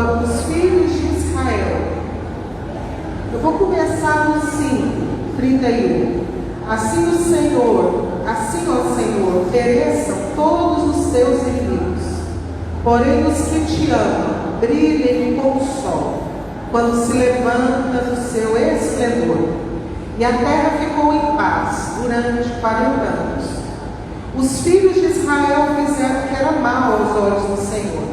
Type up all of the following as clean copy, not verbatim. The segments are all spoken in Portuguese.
os filhos de Israel. Eu vou começar no 5:31. Assim, ó Senhor, pereçam todos os teus inimigos, porém os que te amam brilhem como o sol, quando se levanta do seu esplendor. E a terra ficou em paz durante 40 anos. Os filhos de Israel fizeram o que era mal aos olhos do Senhor,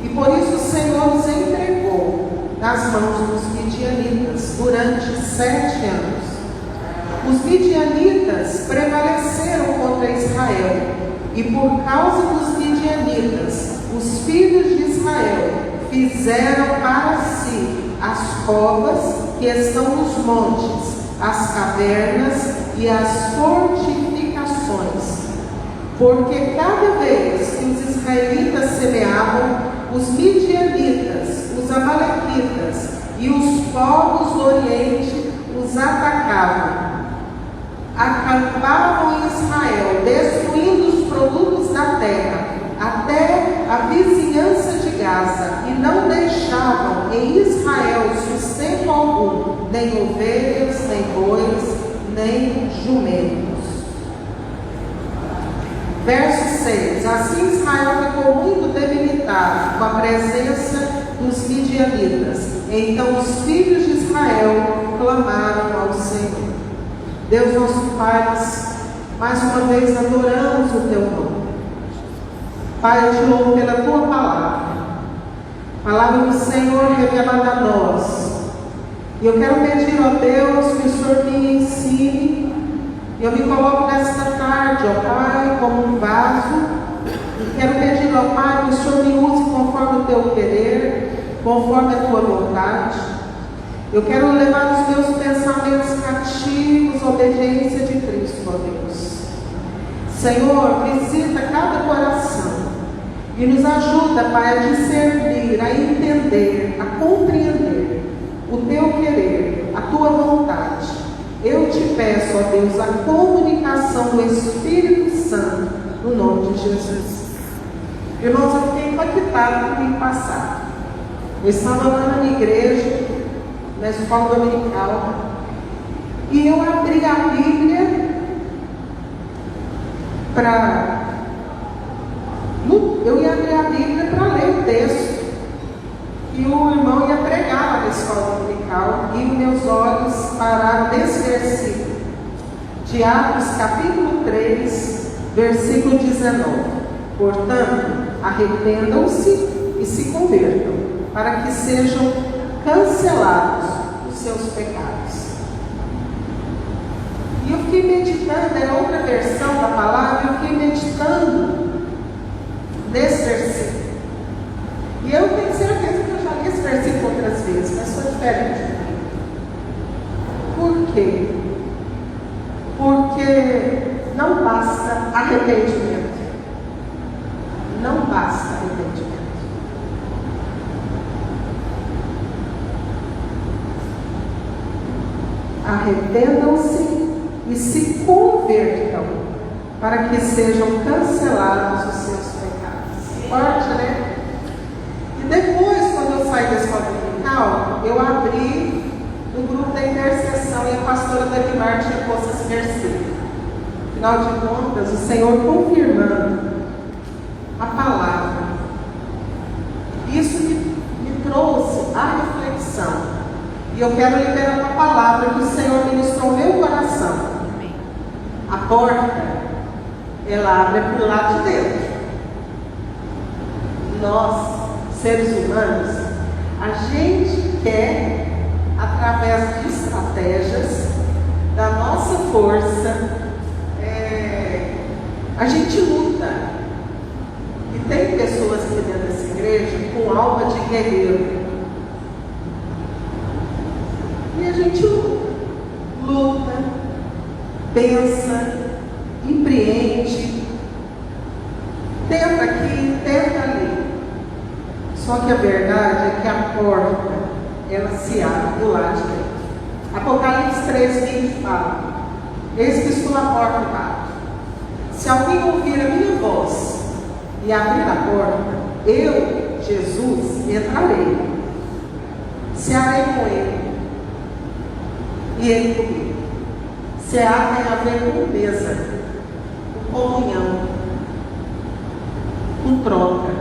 e por isso o Senhor os entregou nas mãos dos midianitas durante 7 anos. Os midianitas prevaleceram contra Israel, e por causa dos midianitas, os filhos de Israel fizeram para si as covas que estão nos montes, as cavernas e as fortificações. Porque cada vez que os israelitas semeavam, os midianitas, os amalequitas e os povos do Oriente os atacavam. Acampavam em Israel, destruindo os produtos da terra, até a vizinhança de Gaza, e não deixavam em Israel sustento algum, nem ovelhas, nem bois, nem jumentos. Verso 6. Assim Israel ficou muito debilitado com a presença dos midianitas. Então os filhos de Israel clamaram ao Senhor. Deus nosso Pai, nós mais uma vez adoramos o Teu nome. Pai, eu te louvo pela Tua palavra. Palavra do Senhor revelada a nós. E eu quero pedir, ó Deus, que o Senhor me ensine. Eu me coloco nesta tarde, ó Pai, como um vaso. E quero pedir, ó Pai, que o Senhor me use conforme o Teu querer, conforme a Tua vontade. Eu quero levar os meus pensamentos cativos à obediência de Cristo, ó Deus. Senhor, visita cada coração e nos ajuda, Pai, a discernir, a entender, a compreender o Teu querer, a Tua vontade. Eu te peço, ó Deus, a comunicação do Espírito Santo, no nome de Jesus. Irmãos, eu fiquei impactado com o domingo passado. Eu estava lá na minha igreja, na escola dominical, e eu abri a Bíblia eu ia abrir a Bíblia para ler o texto, e o irmão ia pregar lá na escola dominical, e meus olhos pararam nesse versículo, de Atos capítulo 3, versículo 19. Portanto, arrependam-se e se convertam, para que sejam cancelados os seus pecados. E eu fiquei meditando, era outra versão da palavra, eu fiquei meditando nesse versículo. E eu tenho certeza que eu já li esse versículo outras vezes, mas foi diferente. Por quê? Porque não basta arrependimento. Não basta arrependimento. Arrependam-se e se convertam, para que sejam cancelados os seus pecados. Forte, né? E depois, quando eu saí da escola dominical, eu abri o grupo da intercessão e a pastora Dagmar tinha posto esse versículo. Afinal de contas, o Senhor confirmando a palavra. Isso me trouxe a reflexão. E eu quero liberar uma palavra que o Senhor ministrou no meu coração. A porta, ela abre para o lado de dentro. Nós, seres humanos, a gente quer, através de estratégias, da nossa força, a gente luta. E tem pessoas aqui dentro dessa igreja com alma de guerreiro. E a gente luta, pensa, empreende, tenta aqui, tenta ali. Só que a verdade é que a porta, ela se abre do lado de dentro. Apocalipse 3:20 fala: eis que estou à porta e bato. Se alguém ouvir a minha voz e abrir a porta, eu, Jesus, entrarei, cearei com ele, e ele comigo. Cear tem a ver com mesa, com comunhão, com troca,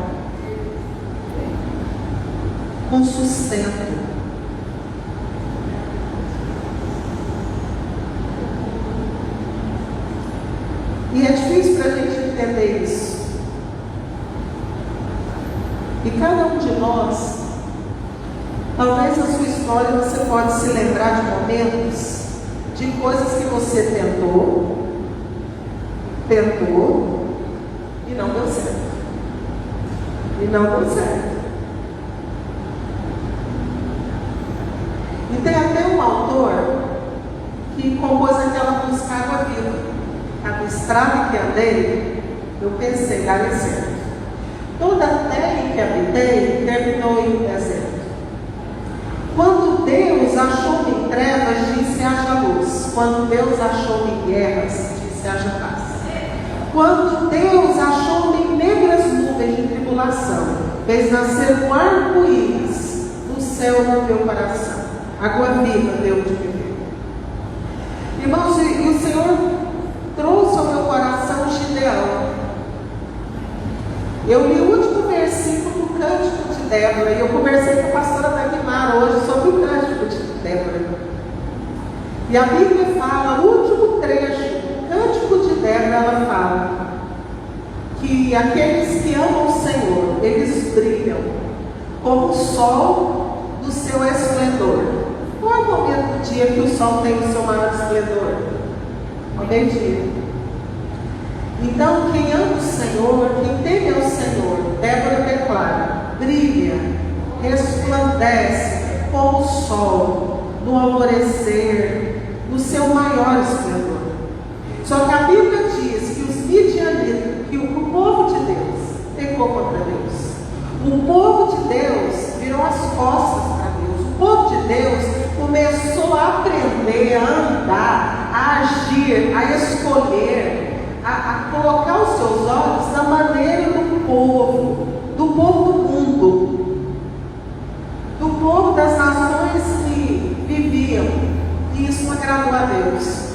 com sustento. E é difícil para a gente entender isso. E cada um de nós, talvez na sua história você pode se lembrar de momentos, de coisas que você tentou e não deu certo. E não deu certo. E tem até um autor que compôs aquela música Água Viva. A estrada que andei, eu pensei, daria certo. Toda a terra em que habitei terminou em um deserto. Quando Deus achou-me em trevas, disse haja luz. Quando Deus achou-me em guerras, disse haja paz. Quando Deus achou-me em negras nuvens de tribulação, fez nascer um arco-íris do céu no meu coração. Água viva deu de viver. Irmãos, e o Senhor trouxe ao meu coração Gideão. Eu li o último versículo do Cântico de Débora, e eu conversei com a pastora Dagmar hoje sobre o Cântico de Débora. E a Bíblia fala, o último trecho do Cântico de Débora, ela fala que aqueles que amam o Senhor, eles brilham como o sol do seu esplendor. Qual é o momento do dia que o sol tem o seu maior esplendor? Ao meio-dia. Então, quem ama o Senhor, quem teme ao Senhor, Débora declara, brilha, resplandece como o sol no alvorecer, no seu maior esplendor. Só que a Bíblia diz que os midianitas, que o povo de Deus pecou contra Deus. O povo de Deus virou as costas para Deus. O povo de Deus começou a aprender, a andar, a agir, a escolher, a colocar os seus olhos na maneira do povo do mundo, do povo das nações que viviam, e isso não agradou a Deus.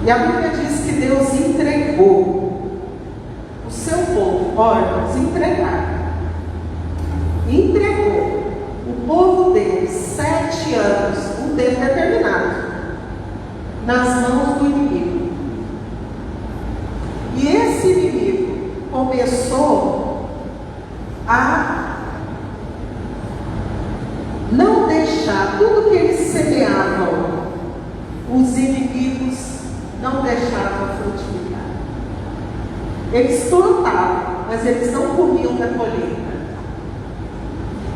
E a Bíblia diz que Deus entregou o seu povo, órgãos, entregou o povo dele 7 anos, um tempo determinado, nas mãos do inimigo. E esse inimigo começou a não deixar tudo que eles semeavam, os inimigos não deixavam frutificar. Eles plantavam, mas eles não comiam da colheita.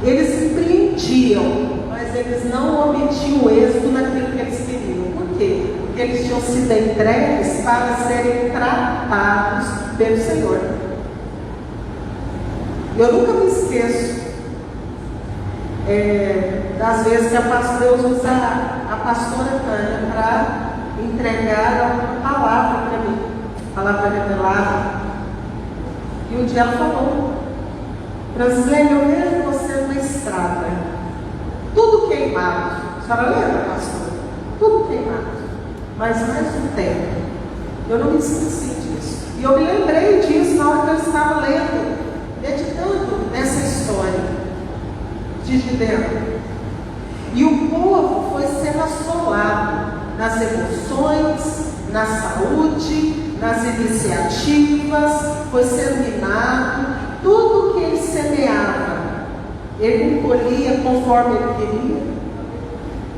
Eles empreendiam, mas eles não obtinham êxito naquilo que eles queriam. Por quê? Porque eles tinham sido entregues para serem tratados pelo Senhor. Eu nunca me esqueço das vezes que Deus usa a pastora Tânia para entregar a palavra para mim, palavra revelada. E um dia ela falou, Francilene, eu vejo você numa estrada, tudo queimado. A senhora lembra, pastor? Tudo queimado, mas mais um tempo. Eu não me esqueci disso. E eu me lembrei disso na hora que eu estava lendo, meditando nessa história de Gideão. E o povo foi sendo assolado nas emoções, na saúde, nas iniciativas, foi sendo minado. Tudo que ele semeava, ele colhia conforme ele queria,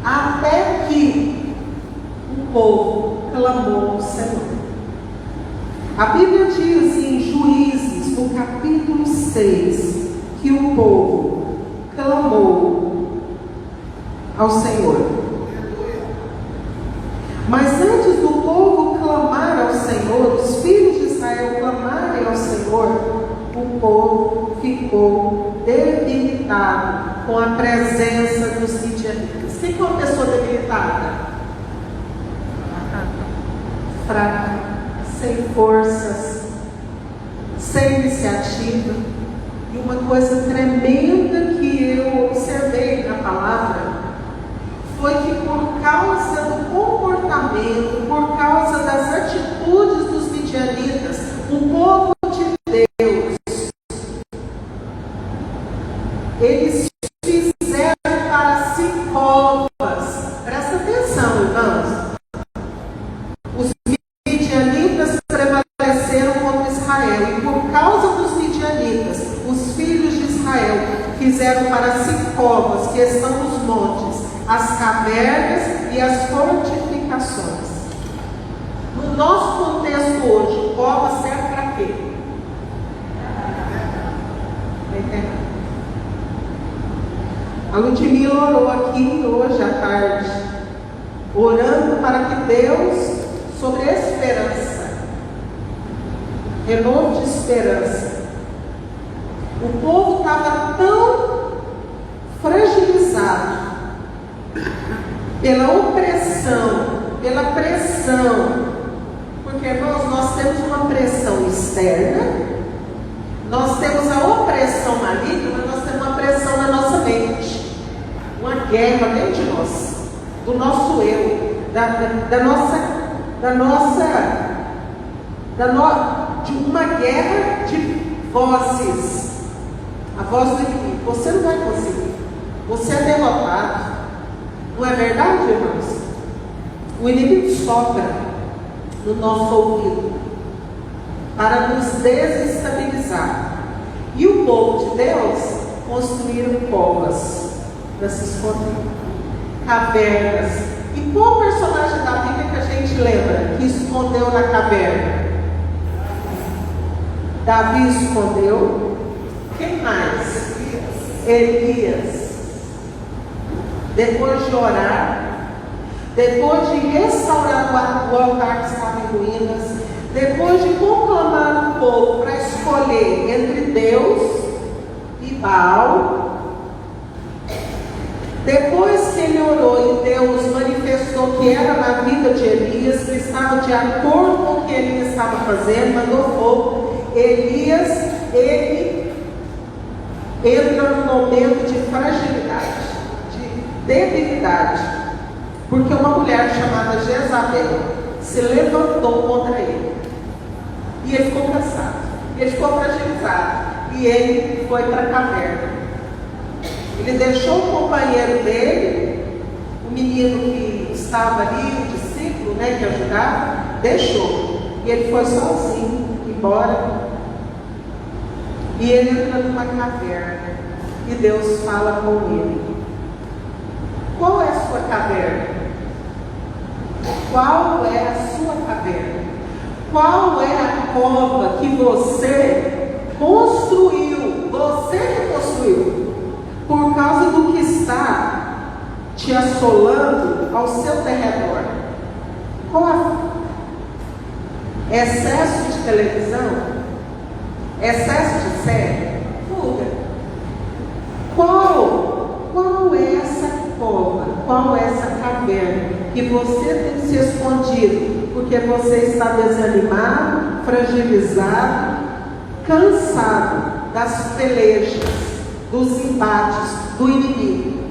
até que o povo clamou ao Senhor. A Bíblia diz em Juízes, no capítulo 6, que o povo clamou ao Senhor. Mas antes do povo clamar ao Senhor, os filhos de Israel clamarem ao Senhor, o povo ficou debilitado com a presença dos midianitas. Quem é uma pessoa debilitada? Fraca, sem forças, sem iniciativa. E uma coisa tremenda que eu observei na palavra foi que por causa do comportamento, por causa das atitudes dos midianitas, o povo de Deus, eles fizeram para si covas. Presta atenção, irmãos. Os midianitas prevaleceram contra Israel, e por causa dos midianitas, os filhos de Israel fizeram para si covas, que estão nos montes, as cavernas e as fortificações. No nosso contexto hoje, cova serve para quê? A Ludmila orou aqui hoje à tarde, orando para que Deus, sobre a esperança, renovo de esperança. O povo estava tão fragilizado pela opressão, pela pressão, porque, irmãos, nós temos uma pressão externa, nós temos a opressão maligna, mas nós temos uma pressão na nossa mente, uma guerra dentro de nós, do nosso eu, de uma guerra de vozes, a voz do inimigo. Você não vai conseguir, você é derrotado. Não é verdade, irmãos? O inimigo sopra no nosso ouvido para nos desestabilizar. E o povo de Deus construíram covas para se esconder, cavernas. E qual personagem da Bíblia que a gente lembra que escondeu na caverna? Davi escondeu. Quem mais? Elias. Depois de orar, depois de restaurar o altar que estava em ruínas, depois de conclamar o povo para escolher entre Deus e Baal, depois que ele orou e Deus manifestou que era na vida de Elias, que estava de acordo com o que ele estava fazendo, mandou fogo, Elias, ele entra num momento de fragilidade, debilidade, porque uma mulher chamada Jezabel se levantou contra ele, e ele ficou cansado, ele ficou fragilizado, e ele foi para a caverna. Ele deixou o companheiro dele, o menino que estava ali, o discípulo, que ajudava, deixou, e ele foi sozinho embora, e ele entra numa caverna, e Deus fala com ele. Qual é a sua caverna? Qual é a sua caverna? Qual é a cova que você construiu? Você que construiu, por causa do que está te assolando ao seu derredor. Qual? Excesso de televisão? Excesso de série? Fuga. Qual é essa cova? Qual é essa caverna que você tem se escondido? Porque você está desanimado, fragilizado, cansado das pelejas, dos embates do inimigo.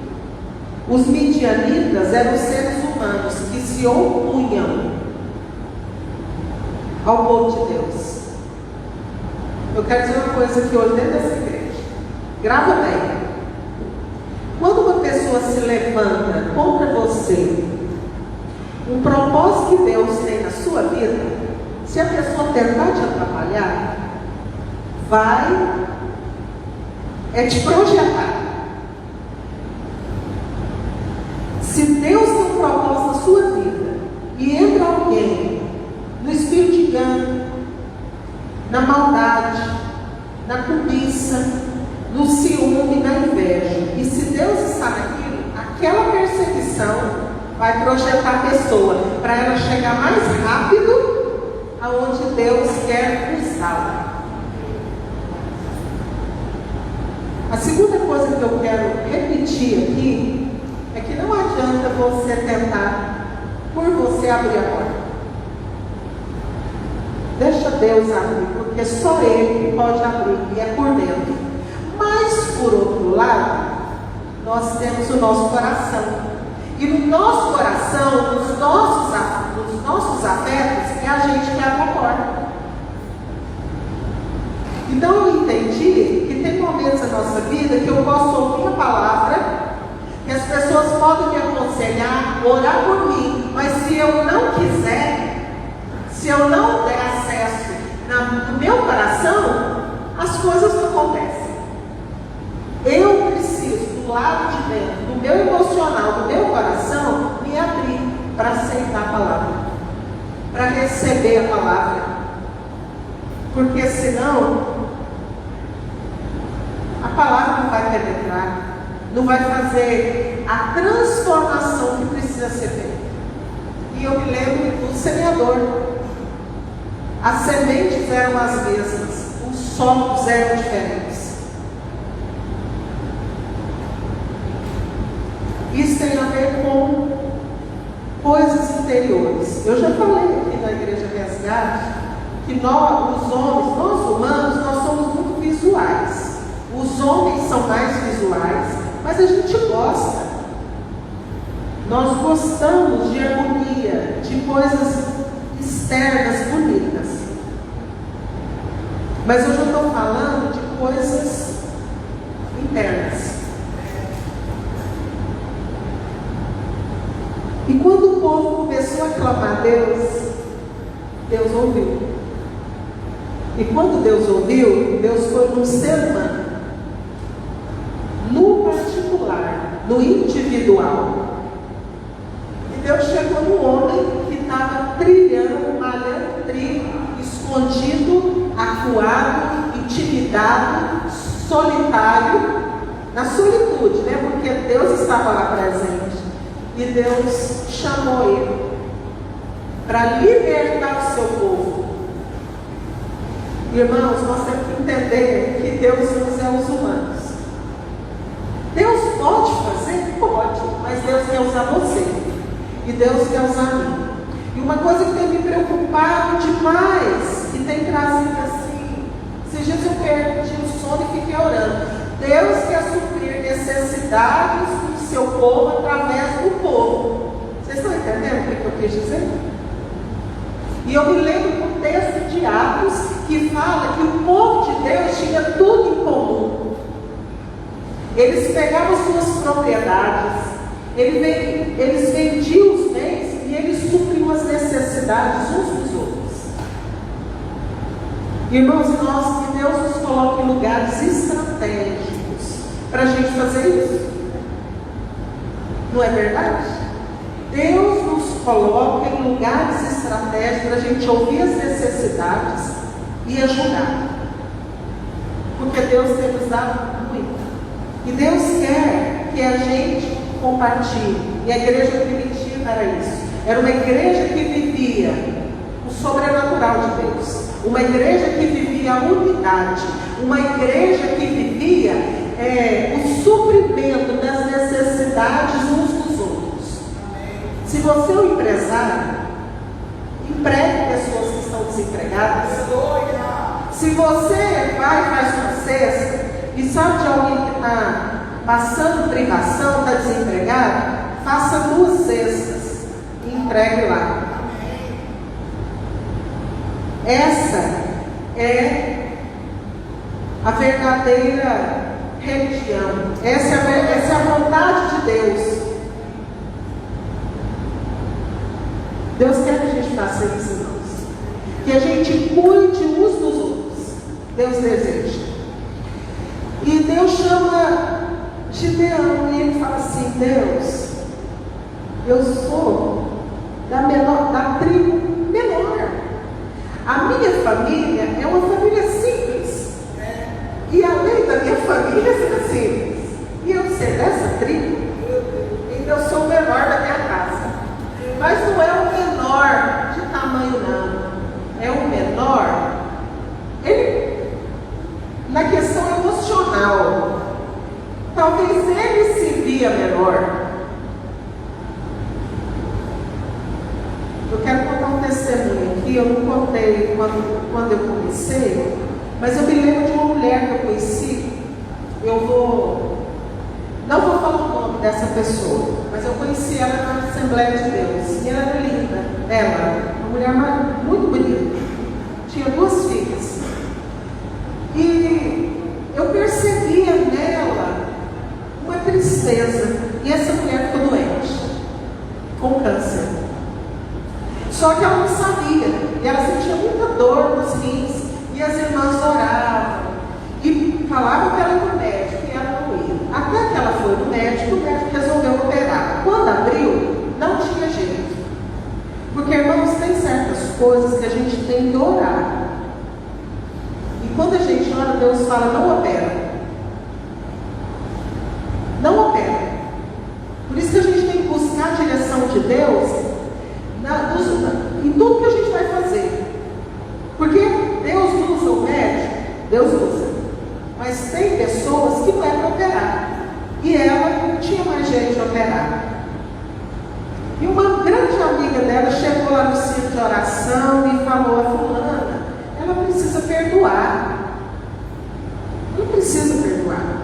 Os midianitas eram seres humanos que se opunham ao povo de Deus. Eu quero dizer uma coisa aqui hoje dentro dessa igreja. Grava bem. Quando uma pessoa se levanta contra você, um propósito que Deus tem na sua vida, se a pessoa tentar te atrapalhar, vai te projetar. Se Deus tem um propósito na sua vida e entra alguém no espírito de engano, na maldade, na cobiça, no ciúme, na inveja, e se Deus está naquilo, aquela perseguição vai projetar a pessoa para ela chegar mais rápido aonde Deus quer usá-la. A segunda coisa que eu quero repetir aqui é que não adianta você tentar por você abrir a porta. Deixa Deus abrir, porque só Ele pode abrir, e é por dentro. Mas, por outro lado, nós temos o nosso coração. E no nosso coração, nos nossos afetos, é a gente que abre a porta. Então eu entendi que tem momentos na nossa vida que eu posso ouvir a palavra, que as pessoas podem me aconselhar, orar por mim, mas se eu não quiser, se eu não der acesso no meu coração, as coisas não acontecem. Eu preciso, do lado de dentro, do meu emocional, do meu coração, me abrir para aceitar a palavra, para receber a palavra, porque senão a palavra não vai penetrar, não vai fazer a transformação que precisa ser feita. E eu me lembro do semeador. As sementes eram as mesmas, os solos eram diferentes. Isso tem a ver com coisas interiores. Eu já falei aqui na Igreja Resgate que nós, os homens, nós humanos, nós somos muito visuais. Os homens são mais visuais, mas a gente gosta. Nós gostamos de harmonia, de coisas externas bonitas. Mas eu já estou falando de coisas internas. E quando o povo começou a clamar a Deus, Deus ouviu. E quando Deus ouviu, Deus foi num ser humano, no particular, no individual. E Deus chegou no homem que estava trilhando, malhando trigo, escondido, acuado, intimidado, solitário, na solitude, né? Porque Deus estava lá presente. E Deus chamou ele para libertar o seu povo. Irmãos, nós temos que entender que Deus usa os humanos. Deus pode fazer? Pode, mas Deus quer usar você. E Deus quer usar mim. E uma coisa que tem me preocupado demais, e tem trazido assim, esses dias eu perdi o sono e fiquei orando. Deus quer suprir necessidades do seu povo através do povo. Vocês estão entendendo o que eu quis dizer? E eu me lembro do texto de Atos que fala que o povo de Deus tinha tudo em comum. Eles pegavam suas propriedades, eles vendiam os bens e eles supriam as necessidades uns dos outros. Irmãos, que Deus nos coloque em lugares estratégicos para a gente fazer isso. Não é verdade? Deus nos coloca em lugares estratégicos para a gente ouvir as necessidades e ajudar. Porque Deus tem nos dado muito. E Deus quer que a gente compartilhe. E a igreja primitiva era isso. Era uma igreja que vivia o sobrenatural de Deus. Uma igreja que vivia a unidade. Uma igreja que vivia o suprimento das necessidades uns dos outros. Se você é um empresário, empregue pessoas que estão desempregadas. Se você vai e faz uma cesta e sabe de alguém que está passando privação, está desempregado, faça 2 cestas e entregue lá. Essa é a verdadeira religião. Essa é a vontade de Deus. Deus quer que a gente faça isso, irmãos. Que a gente cuide uns dos outros. Deus deseja. E Deus chama Gideão e ele fala assim: Deus, eu sou da tribo menor. A minha família é uma família simples. E além da minha família ser simples, e eu ser dessa tribo, então eu sou o menor da minha casa. Mas não é o menor de tamanho, não. É o menor, na questão emocional. Talvez ele se via menor. Eu quero contar um testemunho aqui. Eu não contei quando eu comecei, mas eu me lembro de uma mulher que eu conheci, não vou falar o nome dessa pessoa, mas eu conheci ela na Assembleia de Deus, e ela era linda, uma mulher muito bonita, tinha 2 filhas, e eu percebia nela uma tristeza, e essa mulher ficou doente, com câncer, só que ela não sabia, e ela sentia muita dor nos rins, e as irmãs oravam, e falavam para ela ir no médico, e ela não ia. Até que ela foi no médico, o médico resolveu operar. Quando abriu, não tinha jeito. Porque, irmãos, tem certas coisas que a gente tem que orar. E quando a gente ora, Deus fala, não opera. Não opera. Por isso que a gente tem que buscar a direção de Deus em tudo que a gente vai fazer. Porque Deus usa o médico, Deus usa. Mas tem pessoas que não é para operar. E ela não tinha mais jeito de operar. E uma grande amiga dela chegou lá no centro de oração e falou a fulana, ela precisa perdoar. Ela precisa perdoar.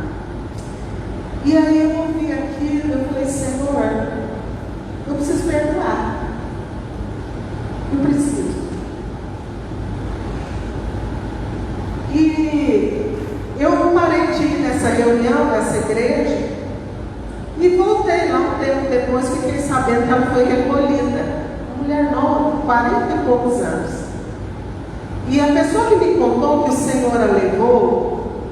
E aí eu ouvi aquilo, eu falei, Senhor, eu preciso perdoar. Eu preciso. E eu parei de ir nessa reunião, nessa igreja, e voltei lá um tempo depois, fiquei sabendo que ela foi recolhida. Uma mulher nova, 40 e poucos anos. E a pessoa que me contou que o Senhor a levou,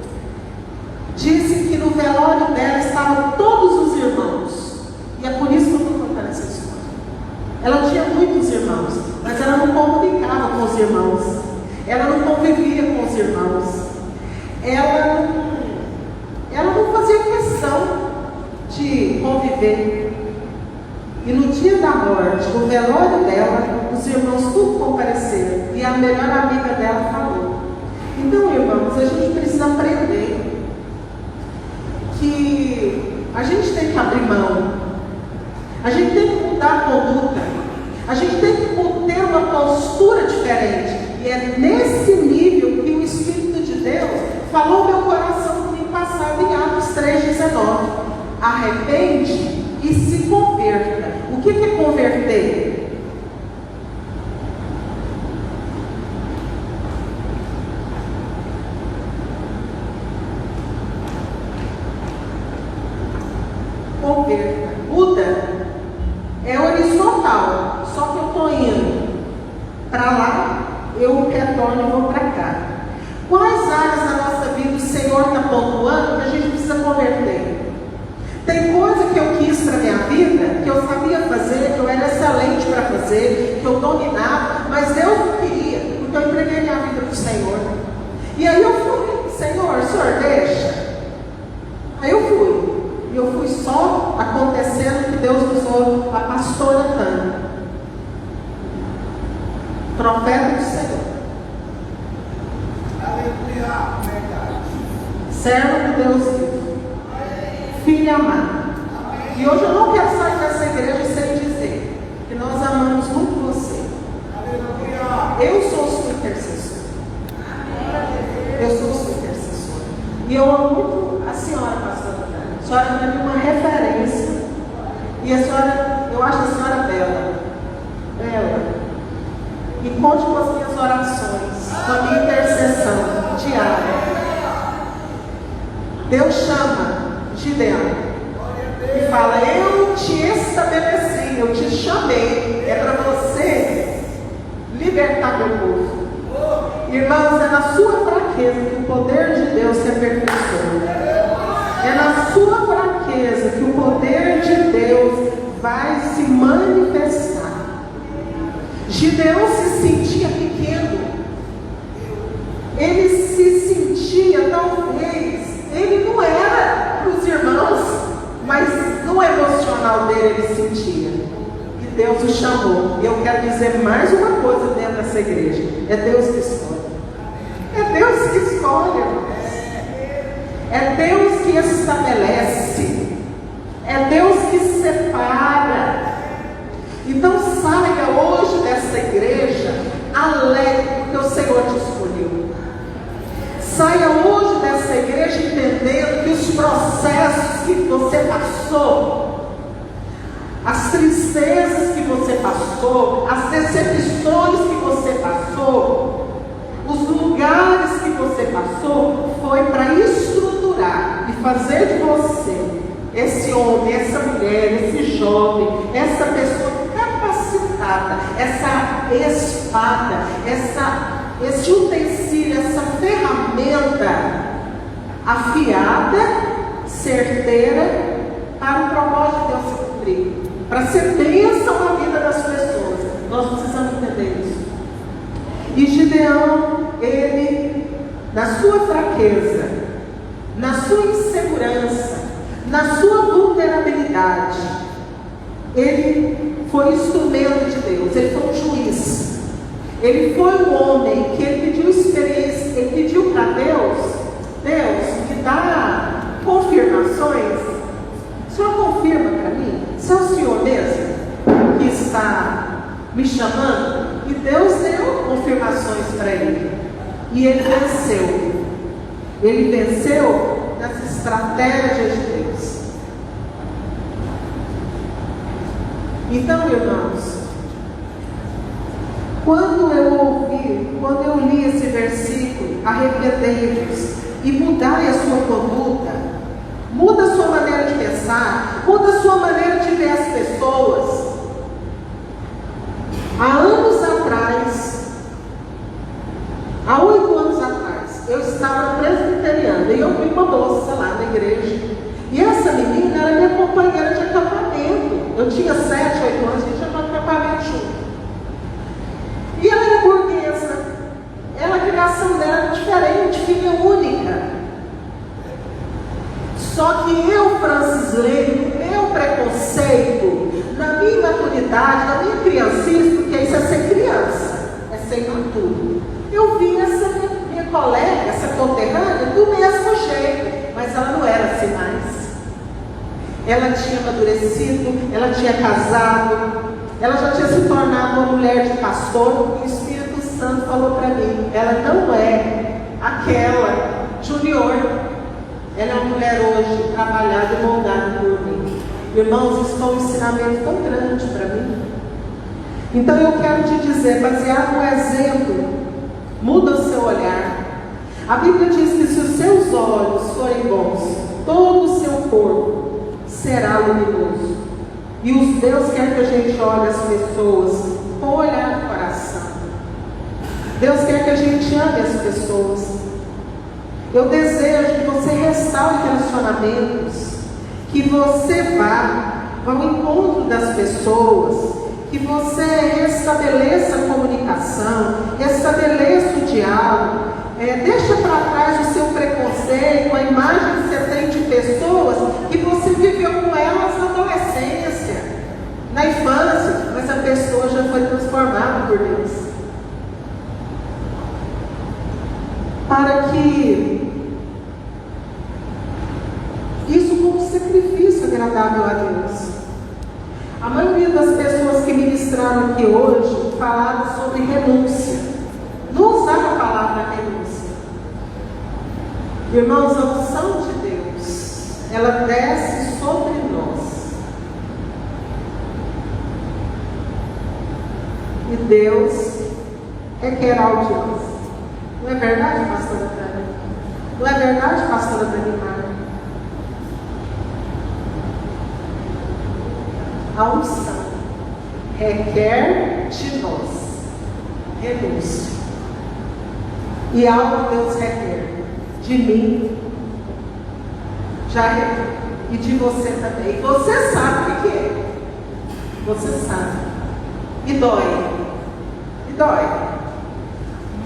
disse que no velório dela estavam todos os irmãos. E é por isso que eu estou contando essa história. Ela tinha muitos irmãos, mas ela não comunicava com os irmãos. Ela não convivia com os irmãos. Ela não fazia questão de conviver. E no dia da morte, no velório dela, os irmãos tudo compareceram. E a melhor amiga dela falou. Então, irmãos, a gente precisa aprender que a gente tem que abrir mão. A gente tem que mudar a conduta. A gente tem que ter uma postura diferente. E é nesse nível que o Espírito de Deus falou no meu coração domingo passado em Atos 3,19. Arrepende e se converta. O que é converter? Converta. Muda. É horizontal. Só que eu estou indo para lá, eu retorno e vou para cá. Quais áreas da nossa vida o Senhor está pontuando que a gente precisa converter? Tem coisa que eu quis para a minha vida, que eu sabia fazer, que eu era excelente para fazer, que eu dominava, mas Deus não queria, porque eu entreguei minha vida para o Senhor. E aí eu fui, Senhor, o Senhor deixa? Aí eu fui. E eu fui só acontecendo que Deus usou a pastora Tânia, profeta do Senhor. Aleluia, verdade. Servo de Deus vivo, filho amado. E hoje eu não quero sair dessa igreja sem dizer que nós amamos muito você. Aleluia. Eu sou sua intercessora. Eu sou sua intercessora. E eu amo muito a senhora, pastora Tânia. A senhora é uma referência. E a senhora, eu acho a senhora bela. Bela. E conte com as minhas orações, com a minha intercessão diária. Deus chama Gideão e fala, eu te estabeleci, eu te chamei, é para você libertar meu povo. Irmãos, é na sua fraqueza que o poder de Deus se aperfeiçoa. É na sua fraqueza que o poder de Deus vai se manifestar. Gideão se sentia pequeno. Ele se sentia, talvez, ele não era para os irmãos, mas no emocional dele ele sentia. E Deus o chamou. E eu quero dizer mais uma coisa dentro dessa igreja. É Deus que escolhe. É Deus que escolhe, irmãos. É Deus que estabelece. É Deus que separa. Então saia hoje dessa igreja alegre, porque o Senhor te escolheu. Saia hoje dessa igreja entendendo que o processos que você passou, as tristezas que você passou, as decepções que você passou, os lugares que você passou, foi para estruturar e fazer de você esse homem, essa mulher, esse jovem, essa pessoa capacitada, essa espada, esse utensílio, essa ferramenta afiada, certeira, para o propósito de Deus se cumprir, para ser bênção na vida das pessoas. Nós precisamos entender isso. E Gideão, ele, na sua fraqueza, na sua insegurança, na sua vulnerabilidade, ele foi instrumento de Deus, ele foi um juiz, ele foi um homem que ele pediu experiência, ele pediu para Deus, me dá confirmações, o Senhor confirma para mim, se é o Senhor mesmo que está me chamando, e Deus deu confirmações para ele, e ele venceu nas estratégias de Deus. Então, irmãos, quando eu li esse versículo, arrependei-vos e mudai a sua conduta, muda a sua maneira de pensar, muda a sua maneira de ver as pessoas. Há 8 anos atrás, eu estava presbiteriana e eu vi uma moça lá na igreja. E essa menina era minha companheira de acampamento. Eu tinha 7, 8 anos, a gente ia para o acampamento junto. E ela era burguesa. A criação dela era diferente, filha única. Só que eu, Francis Leme, no meu preconceito, na minha maturidade, na minha criancice, porque isso é ser criança, é ser imaturo. Eu vi essa minha colega, essa conterrânea, do mesmo jeito, mas ela não era assim mais. Ela tinha amadurecido, ela tinha casado, ela já tinha se tornado uma mulher de pastor, e o Espírito Santo falou para mim, ela não é aquela junior, ela é uma mulher hoje trabalhada e moldada por mim. Irmãos, isso foi um ensinamento tão grande para mim. Então eu quero te dizer, baseado no exemplo, muda o seu olhar. A Bíblia diz que se os seus olhos forem bons, todo o seu corpo será luminoso. E os Deus quer que a gente olhe as pessoas com o olhar do coração. Deus quer que a gente ame as pessoas. Eu desejo que você restaure relacionamentos, que você vá ao encontro das pessoas, que você restabeleça a comunicação, restabeleça o diálogo, deixa para trás o seu preconceito, a imagem que você tem de pessoas que você viveu com elas na adolescência, na infância, mas a pessoa já foi transformada por Deus. Para que isso como um sacrifício agradável a Deus. A maioria das pessoas que ministraram aqui hoje falaram sobre renúncia. Não usaram a palavra renúncia. Irmãos, a unção de Deus, ela desce sobre nós. E Deus requerá de nós. Não é verdade, pastora Tânia? Não é verdade, pastora Tânia? A unção requer de nós renúncia. E algo Deus requer de mim, já requer, e de você também. E você sabe o que é. Você sabe. E dói. E dói.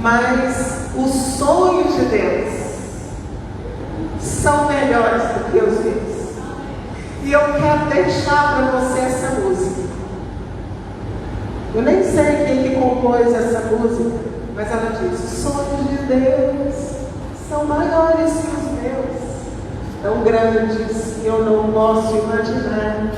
Mas os sonhos de Deus são melhores do que os meus. E eu quero deixar para você essa música. Eu nem sei quem que compôs essa música, mas ela diz: os sonhos de Deus são maiores que os meus, tão grandes que eu não posso imaginar.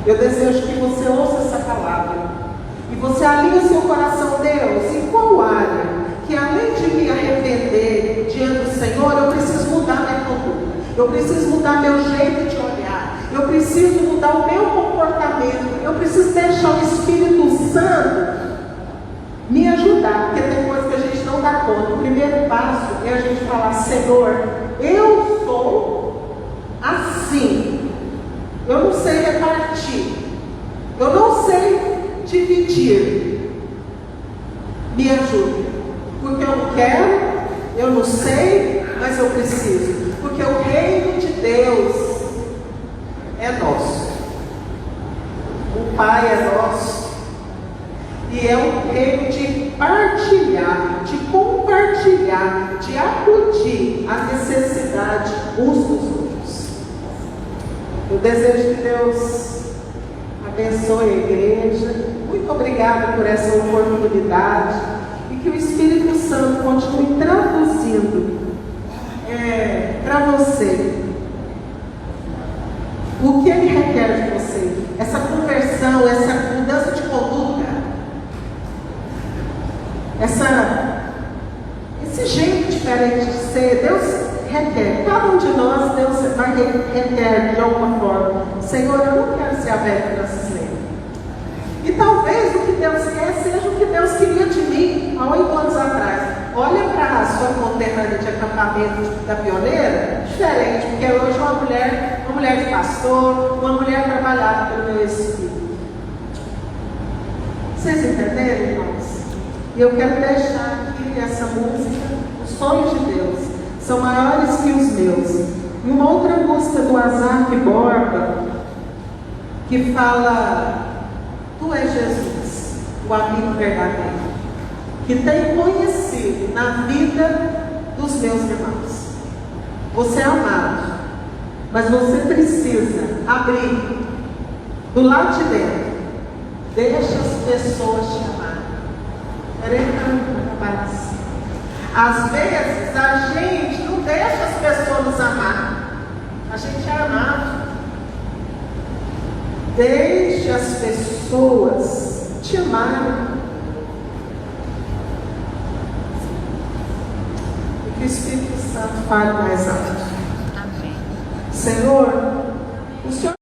Eu desejo que você ouça essa palavra e você alinhe seu coração, Deus, em qual área que além de me arrepender diante do Senhor, eu preciso mudar mudar minha conduta. Eu preciso mudar meu jeito de olhar. Eu preciso mudar o meu comportamento. Eu preciso deixar o Espírito Santo me ajudar, porque tem coisa que a gente não dá conta. O primeiro passo é a gente falar: Senhor, eu sou assim. Eu não sei repartir. Eu não sei dividir. Me ajude. Porque eu não quero, eu não sei, mas eu preciso. Porque o reino de Deus é nosso. O Pai é nosso. E é um reino de partilhar, de compartilhar, de acudir à necessidade uns dos outros. Eu desejo que Deus abençoe a igreja. Muito obrigada por essa oportunidade. E que o Espírito Santo continue traduzindo para você o que Ele requer de você. Essa conversão, essa mudança de conduta, esse jeito diferente de ser. Deus requer, cada um de nós, Deus vai requer de alguma forma: Senhor, eu não quero ser a velha brasileira. E talvez o que Deus quer seja o que Deus queria de mim há 8 anos atrás. Olha para a sua conterrânea de acampamento da Pioneira, diferente, porque hoje uma mulher de pastor, uma mulher trabalhada pelo meu Espírito. Vocês entenderam, irmãos? E eu quero deixar aqui essa música: os sonhos de Deus são maiores que os meus. E uma outra música do Asaf Borba, que fala: Tu és Jesus, o amigo verdadeiro, que tem conhecido na vida dos meus irmãos. Você é amado, mas você precisa abrir do lado de dentro. Deixa as pessoas te amar. Às vezes a gente não deixa as pessoas nos amar. A gente é amado. Deixe as pessoas te amarem. E que o Espírito Santo fale mais alto. Amém. Senhor, o Senhor